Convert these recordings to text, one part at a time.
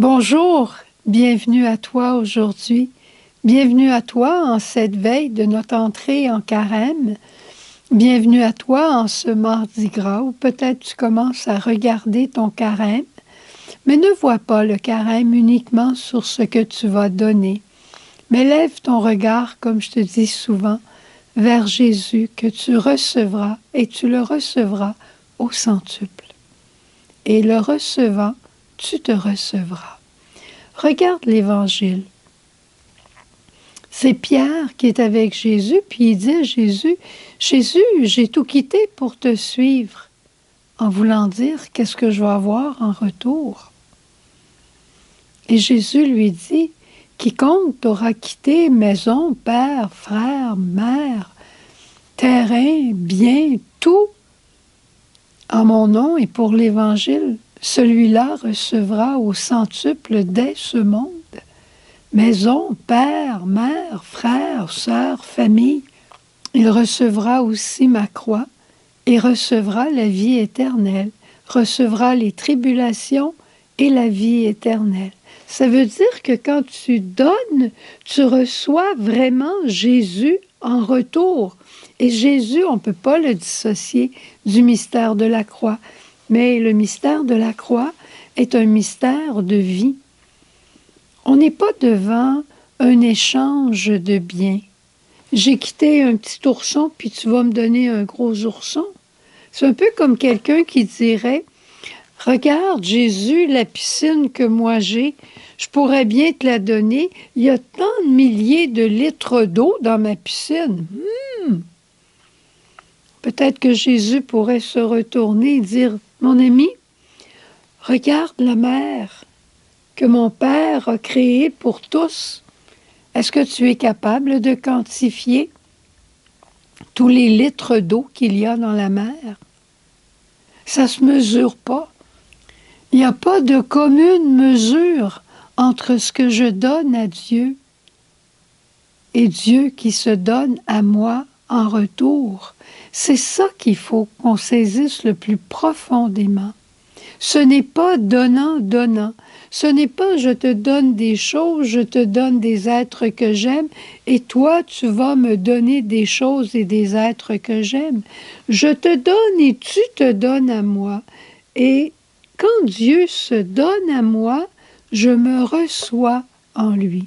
Bonjour, bienvenue à toi aujourd'hui. Bienvenue à toi en cette veille de notre entrée en carême. Bienvenue à toi en ce mardi gras où peut-être tu commences à regarder ton carême, mais ne vois pas le carême uniquement sur ce que tu vas donner, mais lève ton regard, comme je te dis souvent, vers Jésus que tu recevras et tu le recevras au centuple. Et le recevant, tu te recevras. Regarde l'Évangile. C'est Pierre qui est avec Jésus, puis il dit à Jésus, « Jésus, j'ai tout quitté pour te suivre. » En voulant dire, qu'est-ce que je vais avoir en retour? Et Jésus lui dit, « Quiconque t'aura quitté maison, père, frère, mère, terrain, bien, tout, en mon nom et pour l'Évangile, celui-là recevra au centuple dès ce monde. Maison, père, mère, frère, sœur, famille. Il recevra aussi ma croix et recevra la vie éternelle, recevra les tribulations et la vie éternelle. » Ça veut dire que quand tu donnes, tu reçois vraiment Jésus en retour. Et Jésus, on ne peut pas le dissocier du mystère de la croix. Mais le mystère de la croix est un mystère de vie. On n'est pas devant un échange de biens. J'ai quitté un petit ourson, puis tu vas me donner un gros ourson. C'est un peu comme quelqu'un qui dirait, « Regarde, Jésus, la piscine que moi j'ai, je pourrais bien te la donner. Il y a tant de milliers de litres d'eau dans ma piscine. Peut-être que Jésus pourrait se retourner et dire, « Mon ami, regarde la mer que mon Père a créée pour tous. Est-ce que tu es capable de quantifier tous les litres d'eau qu'il y a dans la mer? Ça ne se mesure pas. Il n'y a pas de commune mesure entre ce que je donne à Dieu et Dieu qui se donne à moi en retour. » C'est ça qu'il faut qu'on saisisse le plus profondément. Ce n'est pas donnant. Ce n'est pas je te donne des choses, je te donne des êtres que j'aime et toi tu vas me donner des choses et des êtres que j'aime. Je te donne et tu te donnes à moi. Et quand Dieu se donne à moi, je me reçois en lui.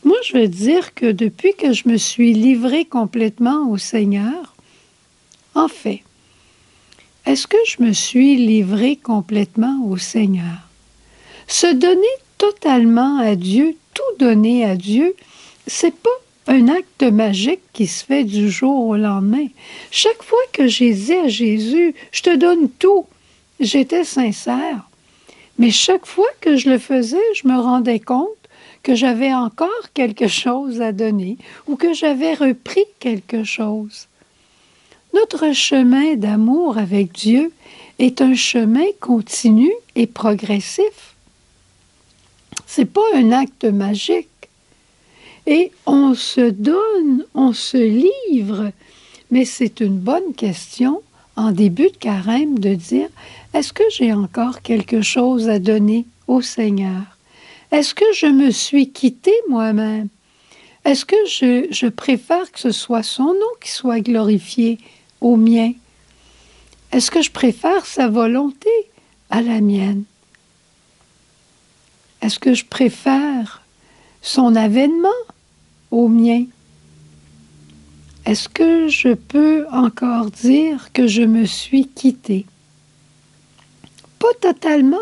Moi, je veux dire que depuis que je me suis livrée complètement au Seigneur, en fait, est-ce que je me suis livrée complètement au Seigneur? Se donner totalement à Dieu, tout donner à Dieu, c'est pas un acte magique qui se fait du jour au lendemain. Chaque fois que j'ai dit à Jésus, « Je te donne tout », j'étais sincère. Mais chaque fois que je le faisais, je me rendais compte que j'avais encore quelque chose à donner ou que j'avais repris quelque chose. Notre chemin d'amour avec Dieu est un chemin continu et progressif. Ce n'est pas un acte magique. Et on se donne, on se livre, mais c'est une bonne question en début de carême de dire, est-ce que j'ai encore quelque chose à donner au Seigneur? Est-ce que je me suis quitté moi-même? Est-ce que je préfère que ce soit son nom qui soit glorifié au mien? Est-ce que je préfère sa volonté à la mienne? Est-ce que je préfère son avènement au mien? Est-ce que je peux encore dire que je me suis quittée? Pas totalement,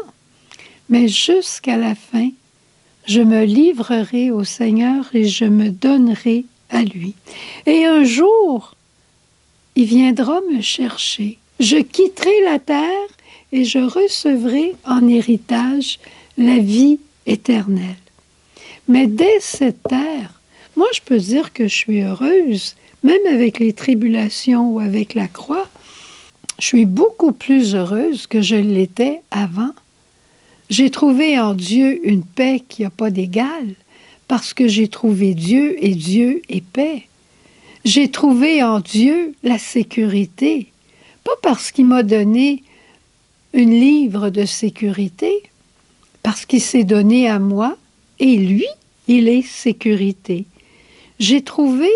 mais jusqu'à la fin, je me livrerai au Seigneur et je me donnerai à lui. Et un jour, il viendra me chercher. Je quitterai la terre et je recevrai en héritage la vie éternelle. Mais dès cette terre, moi je peux dire que je suis heureuse, même avec les tribulations ou avec la croix. Je suis beaucoup plus heureuse que je l'étais avant. J'ai trouvé en Dieu une paix qui n'a pas d'égal, parce que j'ai trouvé Dieu et Dieu est paix. J'ai trouvé en Dieu la sécurité, pas parce qu'il m'a donné une livre de sécurité, parce qu'il s'est donné à moi et lui, il est sécurité. J'ai trouvé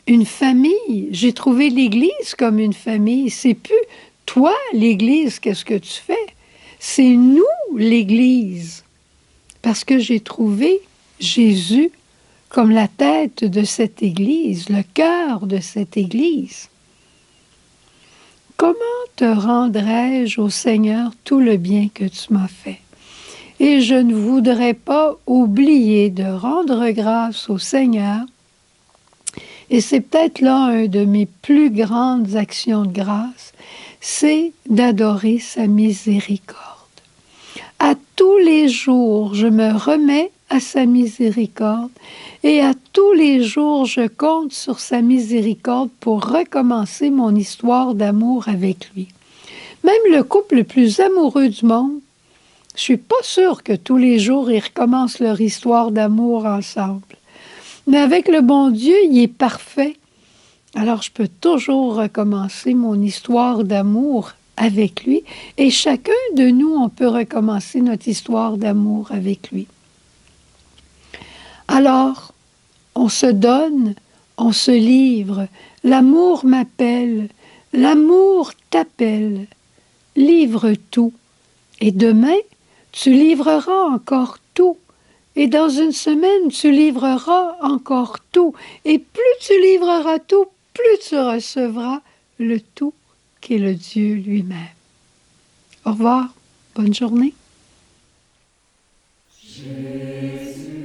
une famille, j'ai trouvé l'Église comme une famille. C'est plus toi, l'Église, qu'est-ce que tu fais? C'est nous, l'Église, parce que j'ai trouvé Jésus comme la tête de cette Église, le cœur de cette Église. Comment te rendrai-je au Seigneur tout le bien que tu m'as fait? Et je ne voudrais pas oublier de rendre grâce au Seigneur. Et c'est peut-être là un de mes plus grandes actions de grâce, c'est d'adorer sa miséricorde. À tous les jours, je me remets à sa miséricorde et à tous les jours, je compte sur sa miséricorde pour recommencer mon histoire d'amour avec lui. Même le couple le plus amoureux du monde, je suis pas sûre que tous les jours, ils recommencent leur histoire d'amour ensemble. Mais avec le bon Dieu, il est parfait. Alors, je peux toujours recommencer mon histoire d'amour avec lui. Et chacun de nous, on peut recommencer notre histoire d'amour avec lui. Alors, on se donne, on se livre. L'amour m'appelle, l'amour t'appelle. Livre tout. Et demain, tu livreras encore tout. Et dans une semaine, tu livreras encore tout. Et plus tu livreras tout, plus tu recevras le tout qui est le Dieu lui-même. Au revoir. Bonne journée. Jésus.